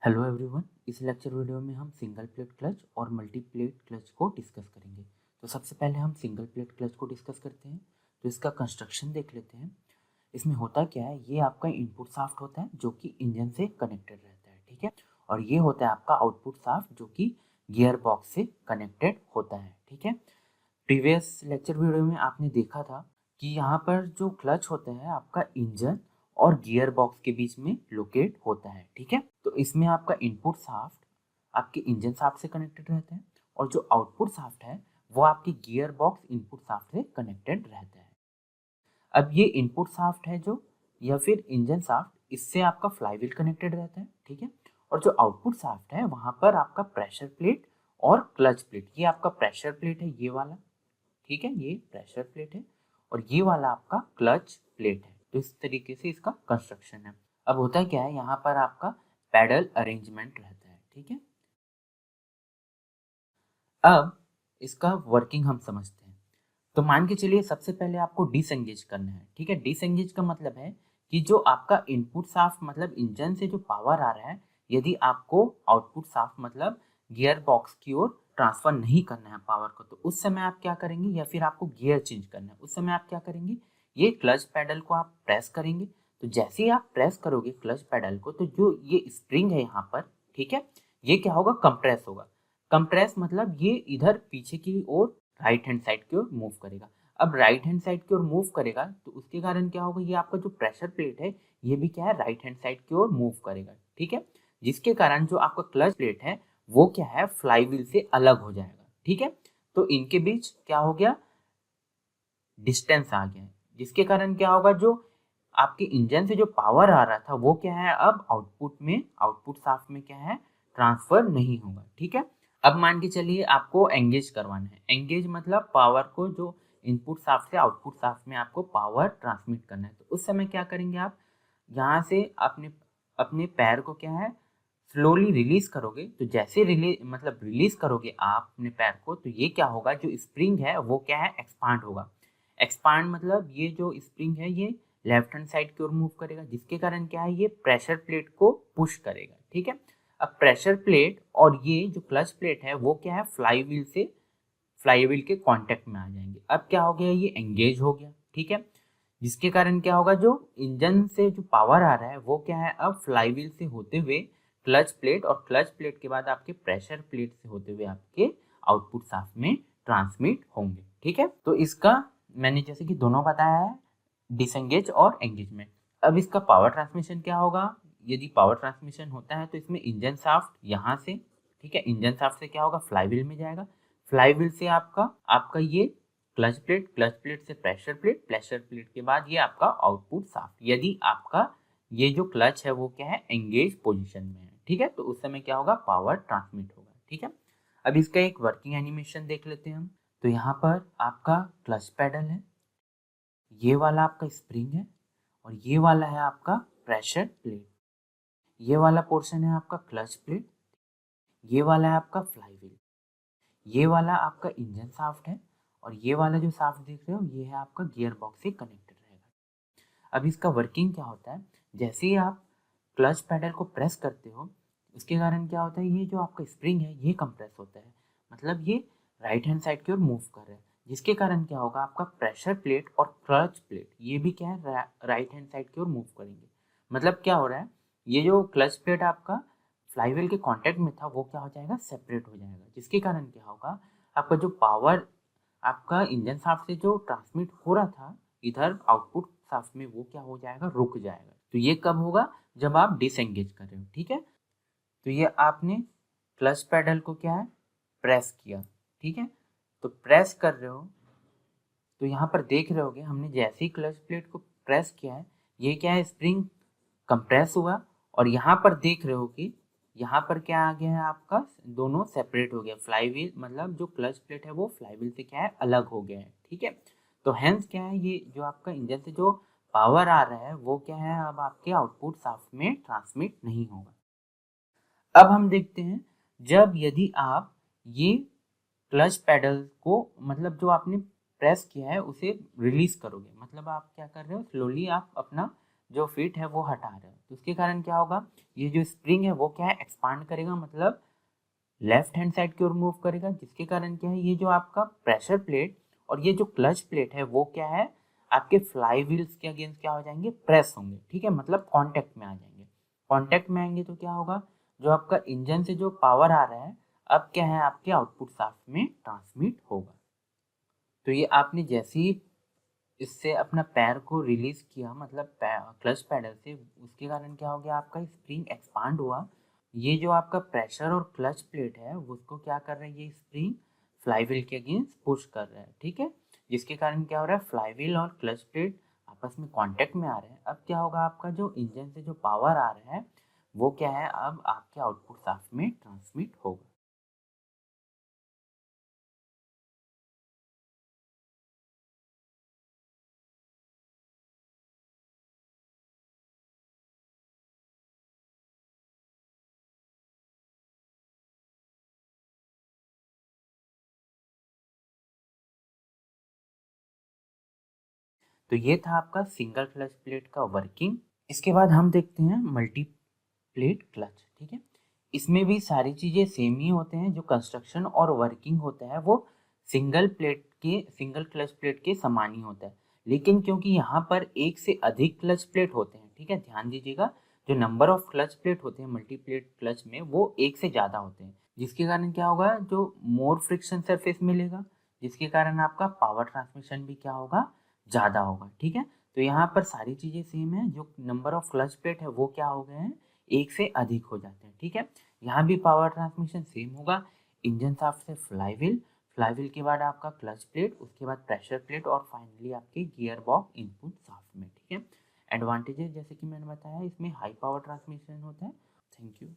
Hello everyone, इस lecture video में हम सिंगल प्लेट क्लच और मल्टी प्लेट क्लच को डिस्कस करेंगे। तो सबसे पहले हम सिंगल प्लेट क्लच को डिस्कस करते हैं। तो इसका कंस्ट्रक्शन देख लेते हैं। इसमें होता क्या है, ये आपका इनपुट शाफ्ट होता है जो कि इंजन से कनेक्टेड रहता है, ठीक है। और ये होता है आपका आउटपुट शाफ्ट जो कि गियर बॉक्स से कनेक्टेड होता है, ठीक है। प्रीवियस लेक्चर वीडियो में आपने देखा था कि यहाँ पर जो क्लच होता है आपका इंजन और गियर बॉक्स के बीच में लोकेट होता है, ठीक है। तो इसमें आपका इनपुट शाफ्ट आपके इंजन शाफ्ट से कनेक्टेड रहता है और जो आउटपुट शाफ्ट है वो आपके गियर बॉक्स इनपुट शाफ्ट से कनेक्टेड रहता है। अब ये इनपुट शाफ्ट है जो या फिर इंजन शाफ्ट, इससे आपका फ्लाईव्हील कनेक्टेड रहता है, ठीक है। और जो आउटपुट शाफ्ट है वहां पर आपका प्रेशर प्लेट और क्लच प्लेट, ये आपका प्रेशर प्लेट है ये वाला, ठीक है, ये प्रेशर प्लेट है और ये वाला आपका क्लच प्लेट है। तो इस तरीके से इसका कंस्ट्रक्शन है। अब होता क्या है, यहाँ पर आपका पैडल अरेंजमेंट रहता है, ठीक है। अब इसका वर्किंग हम समझते हैं। तो मान के चलिए सबसे पहले आपको डिसएंगेज करना है, ठीक है। डिसएंगेज का मतलब है कि जो आपका इनपुट शाफ्ट मतलब इंजन से जो पावर आ रहा है, यदि आपको आउटपुट शाफ्ट मतलब गियर बॉक्स की ओर ट्रांसफर नहीं करना है पावर को, तो उस समय आप क्या करेंगे, या फिर आपको गियर चेंज करना है, उस समय आप क्या करेंगे, ये क्लच पैडल को आप प्रेस करेंगे। तो जैसे ही आप प्रेस करोगे क्लच पैडल को, तो जो ये स्प्रिंग है यहाँ पर, ठीक है, ये क्या होगा, कंप्रेस होगा। कंप्रेस मतलब ये इधर पीछे की ओर राइट हैंड साइड की ओर मूव करेगा। अब राइट हैंड साइड की ओर मूव करेगा तो उसके कारण क्या होगा, ये आपका जो प्रेशर प्लेट है ये भी क्या है, राइट हैंड साइड की ओर मूव करेगा, ठीक है। जिसके कारण जो आपका क्लच प्लेट है वो क्या है, फ्लाईव्हील से अलग हो जाएगा, ठीक है। तो इनके बीच क्या हो गया, डिस्टेंस आ गया है, जिसके कारण क्या होगा, जो आपके इंजन से जो पावर आ रहा था वो क्या है, अब आउटपुट शाफ्ट में क्या है, ट्रांसफर नहीं होगा, ठीक है। अब मान के चलिए आपको एंगेज करवाना है। एंगेज मतलब पावर को जो इनपुट शाफ्ट से आउटपुट शाफ्ट में आपको पावर ट्रांसमिट करना है। तो उस समय क्या करेंगे आप, यहाँ से अपने अपने पैर को क्या है, स्लोली रिलीज करोगे। तो जैसे रिलीज करोगे आप अपने पैर को, तो ये क्या होगा, जो स्प्रिंग है वो क्या है, एक्सपांड होगा। एक्सपांड मतलब ये जो स्प्रिंग है ये लेफ्ट हैंड साइड की ओर मूव करेगा, जिसके कारण क्या है, ये प्रेशर प्लेट को पुश करेगा, ठीक है। अब प्रेशर प्लेट और ये जो क्लच प्लेट है वो क्या है, फ्लाईव्हील के कांटेक्ट में आ जाएंगे। अब क्या हो गया, ये एंगेज हो गया, ठीक है। जिसके कारण क्या होगा, जो इंजन से जो पावर आ रहा है वो क्या है, अब फ्लाईव्हील से होते हुए क्लच प्लेट और क्लच प्लेट के बाद आपके प्रेशर प्लेट से होते हुए आपके आउटपुट शाफ्ट में ट्रांसमिट होंगे, ठीक है। तो इसका मैंने जैसे कि दोनों बताया है, डिसएंगेज और एंगेजमेंट। अब इसका पावर ट्रांसमिशन क्या होगा, यदि पावर ट्रांसमिशन होता है तो इसमें इंजन शाफ्ट यहाँ से, ठीक है, इंजन शाफ्ट से क्या होगा, फ्लाईव्हील में जाएगा। फ्लाईव्हील से आपका आपका ये क्लच प्लेट से प्रेशर प्लेट के बाद ये आपका आउटपुट शाफ्ट, यदि आपका ये जो क्लच है वो क्या है, एंगेज पोजीशन में है, ठीक है। तो उस समय क्या होगा, पावर ट्रांसमिट होगा, ठीक है। अब इसका एक वर्किंग एनिमेशन देख लेते हैं हम। तो यहाँ पर आपका क्लच पैडल है, ये वाला आपका स्प्रिंग है और ये वाला है आपका प्रेशर प्लेट। ये वाला पोर्शन है आपका क्लच प्लेट, ये वाला है आपका फ्लाईव्हील, ये वाला आपका इंजन शाफ्ट है और ये वाला जो शाफ्ट देख रहे हो ये है आपका गियर बॉक्स से कनेक्टेड रहेगा। अब इसका वर्किंग क्या होता है, जैसे ही आप क्लच पैडल को प्रेस करते हो उसके कारण क्या होता है, ये जो आपका स्प्रिंग है ये कंप्रेस होता है, मतलब ये राइट हैंड साइड की ओर मूव कर रहा है। जिसके कारण क्या होगा, आपका प्रेशर प्लेट और क्लच प्लेट ये भी क्या है, राइट हैंड साइड की ओर मूव करेंगे। मतलब क्या हो रहा है, ये जो क्लच प्लेट आपका फ्लाईव्हील के कांटेक्ट में था वो क्या हो जाएगा, सेपरेट हो जाएगा। जिसके कारण क्या होगा, आपका जो पावर आपका इंजन शाफ्ट से जो ट्रांसमिट हो रहा था इधर आउटपुट शाफ्ट में, वो क्या हो जाएगा, रुक जाएगा। तो ये कब होगा, जब आप डिसएंगेज कर रहे हो, ठीक है। तो ये आपने क्लच पैडल को क्या है, प्रेस किया, ठीक है। तो प्रेस कर रहे हो तो यहाँ पर देख रहे होगे, हमने जैसे ही क्लच प्लेट को प्रेस किया है ये क्या है, स्प्रिंग कंप्रेस हुआ। और यहाँ पर देख रहे हो कि यहाँ पर क्या आ गया है, आपका दोनों सेपरेट हो गया। फ्लाईव्हील मतलब जो क्लच प्लेट है वो फ्लाईव्हील से क्या है, अलग हो गया है, ठीक है। तो हेंस क्या है, ये जो आपका इंजन से जो पावर आ रहा है वो क्या है, अब आपके आउटपुट शाफ्ट में ट्रांसमिट नहीं होगा। अब हम देखते हैं, जब यदि आप ये क्लच पैडल को मतलब जो आपने प्रेस किया है उसे रिलीज करोगे, मतलब आप क्या कर रहे हो, स्लोली आप अपना जो फिट है वो हटा रहे हो, तो उसके कारण क्या होगा, ये जो स्प्रिंग है वो क्या है, एक्सपांड करेगा, मतलब लेफ्ट हैंड साइड की ओर मूव करेगा, जिसके कारण क्या है, ये जो आपका प्रेशर प्लेट और ये जो क्लच प्लेट है वो क्या है, आपके फ्लाई व्हील्स के अगेंस्ट क्या हो जाएंगे, प्रेस होंगे, ठीक है, मतलब कांटेक्ट में आ जाएंगे। कांटेक्ट में आएंगे तो क्या होगा, जो आपका इंजन से जो पावर आ रहा है अब क्या है, आपके आउटपुट शाफ्ट में ट्रांसमिट होगा। तो ये आपने जैसे ही इससे अपना पैर को रिलीज किया, मतलब क्लच पैडल से, उसके कारण क्या हो गया, आपका स्प्रिंग एक्सपांड हुआ। ये जो आपका प्रेशर और क्लच प्लेट है उसको क्या कर रहा है, ये स्प्रिंग फ्लाईव्हील के अगेंस्ट पुश कर रहा है, ठीक है, जिसके कारण क्या हो रहा है, फ्लाईव्हील और क्लच प्लेट आपस में कांटेक्ट में आ रहे हैं। अब क्या होगा, आपका जो इंजन से जो पावर आ रहा है वो क्या है, अब आपके आउटपुट शाफ्ट में ट्रांसमिट होगा। तो ये था आपका सिंगल क्लच प्लेट का वर्किंग। इसके बाद हम देखते हैं मल्टी प्लेट क्लच, ठीक है। इसमें भी सारी चीज़ें सेम ही होते हैं, जो कंस्ट्रक्शन और वर्किंग होता है वो सिंगल क्लच प्लेट के समान ही होता है। लेकिन क्योंकि यहाँ पर एक से अधिक क्लच प्लेट होते हैं, ठीक है, ध्यान दीजिएगा, जो नंबर ऑफ क्लच प्लेट होते हैं मल्टी प्लेट क्लच में वो एक से ज़्यादा होते हैं, जिसके कारण क्या होगा, जो मोर फ्रिक्शन सरफेस मिलेगा, जिसके कारण आपका पावर ट्रांसमिशन भी क्या होगा, ज़्यादा होगा, ठीक है। तो यहाँ पर सारी चीज़ें सेम है, जो नंबर ऑफ क्लच प्लेट है वो क्या हो गए हैं, एक से अधिक हो जाते हैं, ठीक है। यहाँ भी पावर ट्रांसमिशन सेम होगा, इंजन शाफ्ट से फ्लाईव्हील, फ्लाईव्हील के बाद आपका क्लच प्लेट, उसके बाद प्रेशर प्लेट और फाइनली आपके गियर बॉक्स इनपुट शाफ्ट में, ठीक है। एडवांटेजेस जैसे कि मैंने बताया, इसमें हाई पावर ट्रांसमिशन होता है। Thank you.